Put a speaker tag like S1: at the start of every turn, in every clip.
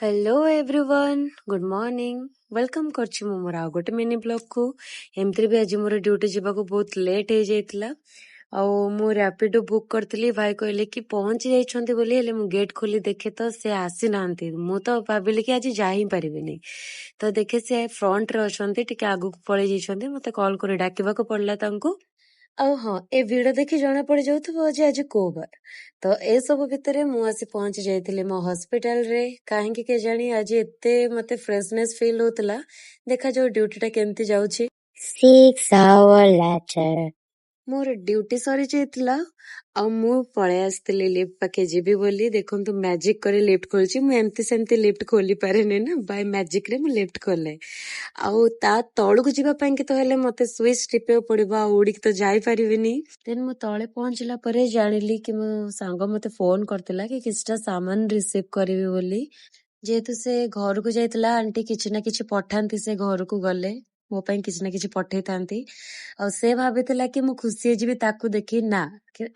S1: Hello everyone good morning welcome करछि मु मोर आउ गोटे मिनी ब्लॉग को एमती भी आज मोर ड्यूटी जीवाको बहुत लेट हो जाइतिला आउ मु रैपिडो बुक करतली भाई कहले कि पहुंची जाइछंती बोली हेले मु गेट खोली देखे तो से आसी नांती मु तो भाबिली कि आज जा ही परिबिनी तो देखे से फ्रंट रे अछंती टिके आगु पळै जाइछंती मते कॉल करे डाकिबाको पड़ला तांको ଆଉ ହଁ ଏ ଭିଡ ଦେଖି ଜଣା ପଡି ଯାଉଥିବ ଯେ ଆଜି କୋଉ ବାର ତ ଏସବୁ ଭିତରେ ମୁଁ ଆସି ପହଞ୍ଚି ଯାଇଥିଲି ମୋ ହସ୍ପିଟାଲରେ କାହିଁକି କେଜାଣି ଆଜି ଏତେ ମତେ ଫ୍ରେଶନେସ୍ ଫିଲ୍ ହଉଥିଲା ଦେଖାଯାଉ ଡ୍ୟୁଟିଟା କେମିତି ଯାଉଛି
S2: 6 hour later.
S1: ମୋର ଡ୍ୟୁଟି ସରି ଯାଇଥିଲା ଆଉ ମୁଁ ପଳେଇ ଆସିଥିଲି ଲିଫ୍ଟ ପାଖେ ଯିବି ବୋଲି ଦେଖନ୍ତୁ ମ୍ୟାଜିକ କରି ଲିଫ୍ଟ ଖୋଲିଛି ମୁଁ ଏମିତି ସେମିତି ଲିଫ୍ଟ ଖୋଲି ପାରେନି ନା ବାଇ ମ୍ୟାଜିକରେ ମୁଁ ଲିଫ୍ଟ ଖୋଲେ ଆଉ ତା ତଳକୁ ଯିବା ପାଇଁ କି ତ ହେଲେ ମତେ ସୁଇଚ ଟିପିବାକୁ ପଡିବ ଆଉ ଉଡିକି ତ ଯାଇପାରିବିନି ଦେନ୍ ମୁଁ ତଳେ ପହଞ୍ଚିଲା ପରେ ଜାଣିଲି କି ମୋ ସାଙ୍ଗ ମତେ ଫୋନ କରିଥିଲା କି କିଛିଟା ସାମାନ ରିସିଭ କରିବି ବୋଲି ଯେହେତୁ ସେ ଘରକୁ ଯାଇଥିଲା ଆଣ୍ଟି କିଛି ନା କିଛି ପଠାନ୍ତି ସେ ଘରକୁ ଗଲେ ମୋ ପାଇଁ କିଛି ନା କିଛି ପଠେଇଥାନ୍ତି ଆଉ ସେ ଭାବିଥିଲା କି ମୁଁ ଖୁସି ହେଇଯିବି ତାକୁ ଦେଖି ନା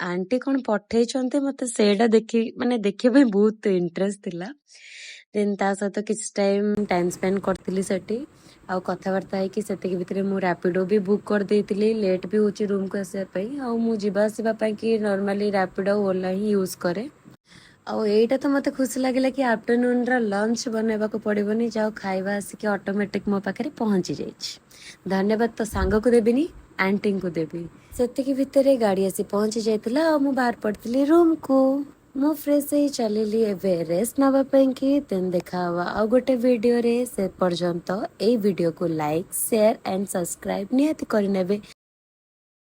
S1: ଆଣ୍ଟି କଣ ପଠେଇଛନ୍ତି ମତେ ସେଇଟା ଦେଖିବା ପାଇଁ ବହୁତ ଇଣ୍ଟରେଷ୍ଟ ଥିଲା ଦେନ୍ ତା ସହିତ କିଛି ଟାଇମ ସ୍ପେଣ୍ଡ କରିଥିଲି ସେଠି ଆଉ କଥାବାର୍ତ୍ତା ହେଇକି ସେତିକି ଭିତରେ ମୁଁ ରାପିଡୋ ବି ବୁକ୍ କରିଦେଇଥିଲି ଲେଟ୍ ବି ହଉଛି ରୁମକୁ ଆସିବା ପାଇଁ ଆଉ ମୁଁ ଯିବା ଆସିବା ପାଇଁ କି ନର୍ମାଲି ରାପିଡୋ ଓଲା ହିଁ ୟୁଜ୍ କରେ ଆଉ ଏଇଟା ତ ମତେ ଖୁସି ଲାଗିଲା କି ଆଫ୍ଟରନୁନର ଲଞ୍ଚ ବନେଇବାକୁ ପଡିବନି ଯାଉ ଖାଇବା ଆସିକି ଅଟୋମେଟିକ ମୋ ପାଖରେ ପହଞ୍ଚି ଯାଇଛି ଧନ୍ୟବାଦ ତ ସାଙ୍ଗକୁ ଦେବିନି ଆଣ୍ଟିଙ୍କୁ ଦେବି ସେତିକି ଭିତରେ ଗାଡି ଆସି ପହଞ୍ଚି ଯାଇଥିଲା ଆଉ ମୁଁ ବାହାର ପଡିଥିଲି ରୁମକୁ ମୁଁ ଫ୍ରେଶ ହେଇ ଚାଲିଲି ଏବେ ରେଷ୍ଟ ନବା ପାଇଁ କି ଦେନ୍ ଦେଖା ହବା ଆଉ ଗୋଟେ ଭିଡିଓରେ ସେ ପର୍ଯ୍ୟନ୍ତ ଏଇ ଭିଡିଓକୁ ଲାଇକ୍ ସେୟାର ଆଣ୍ଡ ସବସ୍କ୍ରାଇବ ନିହାତି କରିନେବେ